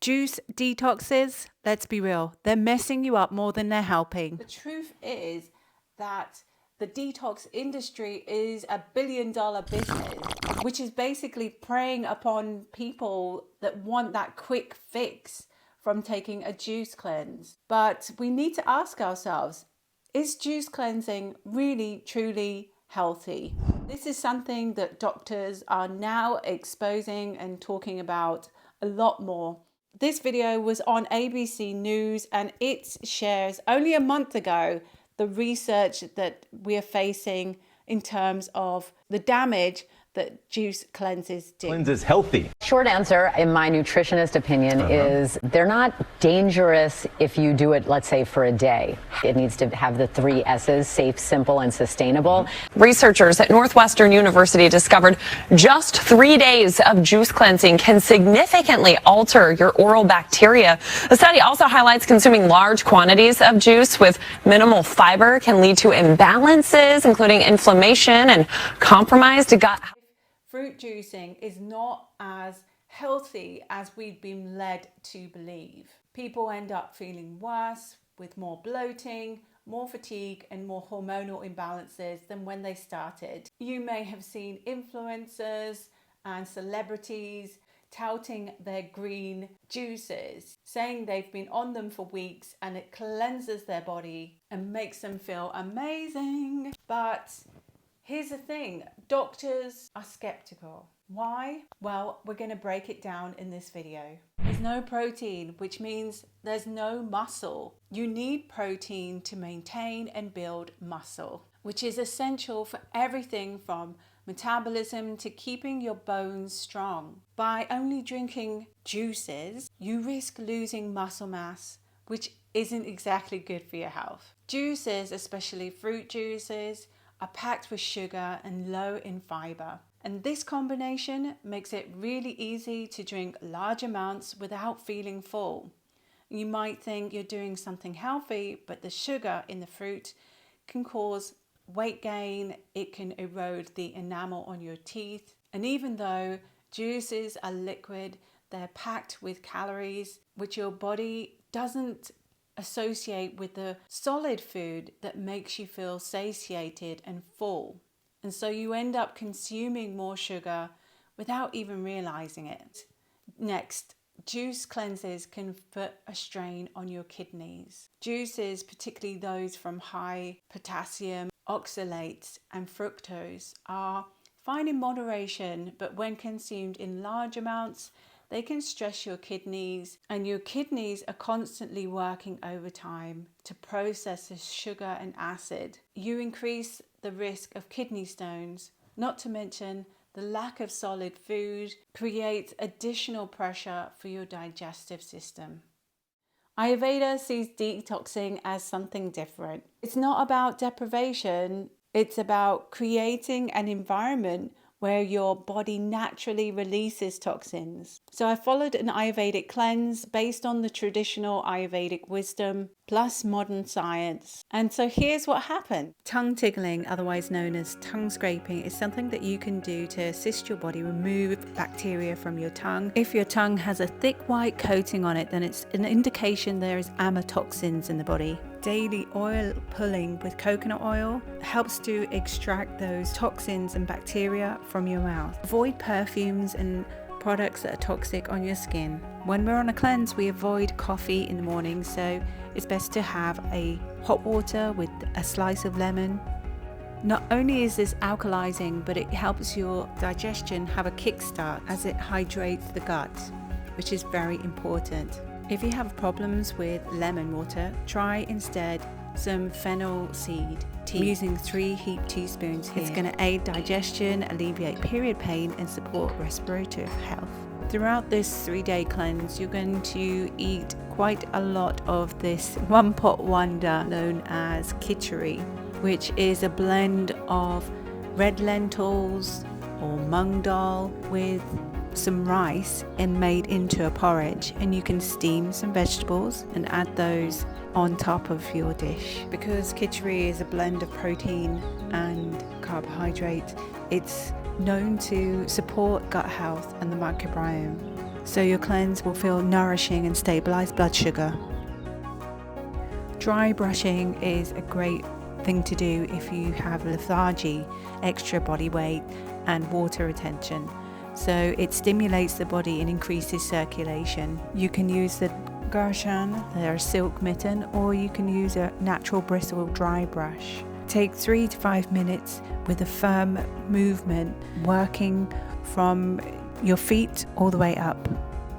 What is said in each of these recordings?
Juice detoxes, let's be real, they're messing you up more than they're helping. The truth is that the detox industry is a billion-dollar business, which is basically preying upon people that want that quick fix from taking a juice cleanse. But we need to ask ourselves, is juice cleansing really, truly healthy? This is something that doctors are now exposing and talking about a lot more. This video was on ABC News and it shares only a month ago the research that we are facing in terms of the damage that juice cleanses do. Cleanses healthy. Short answer, in my nutritionist opinion, is they're not dangerous if you do it, let's say, for a day. It needs to have the 3 S's, safe, simple, and sustainable. Researchers at Northwestern University discovered just 3 days of juice cleansing can significantly alter your oral bacteria. The study also highlights consuming large quantities of juice with minimal fiber can lead to imbalances, including inflammation and compromised gut. Fruit juicing is not as healthy as we've been led to believe. People end up feeling worse with more bloating, more fatigue and more hormonal imbalances than when they started. You may have seen influencers and celebrities touting their green juices, saying they've been on them for weeks and it cleanses their body and makes them feel amazing. But here's the thing, doctors are skeptical. Why? Well, we're going to break it down in this video. There's no protein, which means there's no muscle. You need protein to maintain and build muscle, which is essential for everything from metabolism to keeping your bones strong. By only drinking juices, you risk losing muscle mass, which isn't exactly good for your health. Juices, especially fruit juices, are packed with sugar and low in fiber. And this combination makes it really easy to drink large amounts without feeling full. You might think you're doing something healthy, but the sugar in the fruit can cause weight gain, it can erode the enamel on your teeth. And even though juices are liquid, they're packed with calories, which your body doesn't associate with the solid food that makes you feel satiated and full. And so you end up consuming more sugar without even realizing it. Next, juice cleanses can put a strain on your kidneys. Juices, particularly those from high potassium, oxalates and fructose, are fine in moderation, but when consumed in large amounts, they can stress your kidneys, and your kidneys are constantly working overtime to process this sugar and acid. You increase the risk of kidney stones, not to mention the lack of solid food creates additional pressure for your digestive system. Ayurveda sees detoxing as something different. It's not about deprivation, it's about creating an environment where your body naturally releases toxins. So I followed an Ayurvedic cleanse based on the traditional Ayurvedic wisdom plus modern science. And so here's what happened. Tongue tickling, otherwise known as tongue scraping, is something that you can do to assist your body remove bacteria from your tongue. If your tongue has a thick white coating on it, then it's an indication there is amatoxins in the body. Daily oil pulling with coconut oil helps to extract those toxins and bacteria from your mouth. Avoid perfumes and products that are toxic on your skin. When we're on a cleanse, we avoid coffee in the morning, so it's best to have a hot water with a slice of lemon. Not only is this alkalizing, but it helps your digestion have a kickstart as it hydrates the gut, which is very important. If you have problems with lemon water, try instead some fennel seed tea. I'm using 3 heaped teaspoons here. It's going to aid digestion, alleviate period pain, and support respiratory health. Throughout this 3-day cleanse, you're going to eat quite a lot of this one-pot wonder known as khichdi, which is a blend of red lentils or mung dal with some rice and made into a porridge, and you can steam some vegetables and add those on top of your dish. Because khichdi is a blend of protein and carbohydrate, it's known to support gut health and the microbiome. so your cleanse will feel nourishing and stabilize blood sugar. Dry brushing is a great thing to do if you have lethargy, extra body weight and water retention. So it stimulates the body and increases circulation. You can use the Garshan, their silk mitten, or you can use a natural bristle dry brush. Take 3 to 5 minutes with a firm movement, working from your feet all the way up.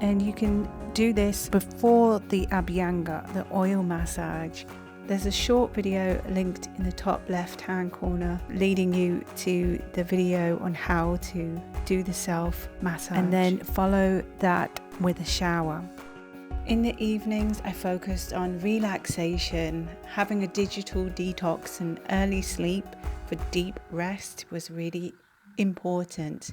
And you can do this before the Abhyanga, the oil massage. There's a short video linked in the top left hand corner leading you to the video on how to do the self massage, and then follow that with a shower. In the evenings, I focused on relaxation. Having a digital detox and early sleep for deep rest was really important.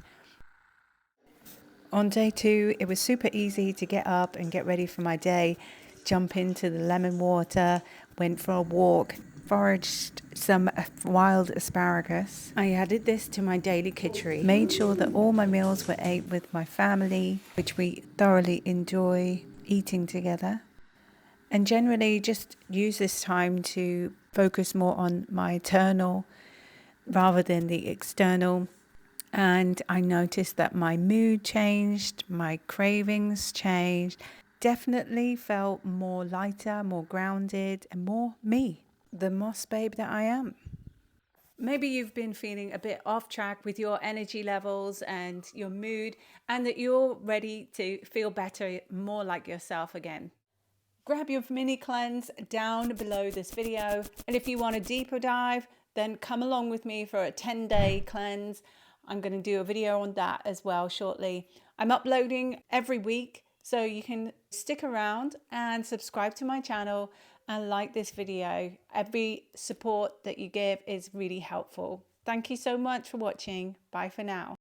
On day 2, it was super easy to get up and get ready for my day. Jump into the lemon water, went for a walk, foraged some wild asparagus. I added this to my daily kitchery, made sure that all my meals were ate with my family, which we thoroughly enjoy eating together, and generally just use this time to focus more on my internal rather than the external. And I noticed that my mood changed, my cravings changed, definitely felt more lighter, more grounded, and more me, the moss babe that I am. Maybe you've been feeling a bit off track with your energy levels and your mood, and that you're ready to feel better, more like yourself again. Grab your mini cleanse down below this video. And if you want a deeper dive, then come along with me for a 10-day cleanse. I'm going to do a video on that as well shortly. I'm uploading every week, so you can stick around and subscribe to my channel and like this video. Every support that you give is really helpful. Thank you so much for watching. Bye for now.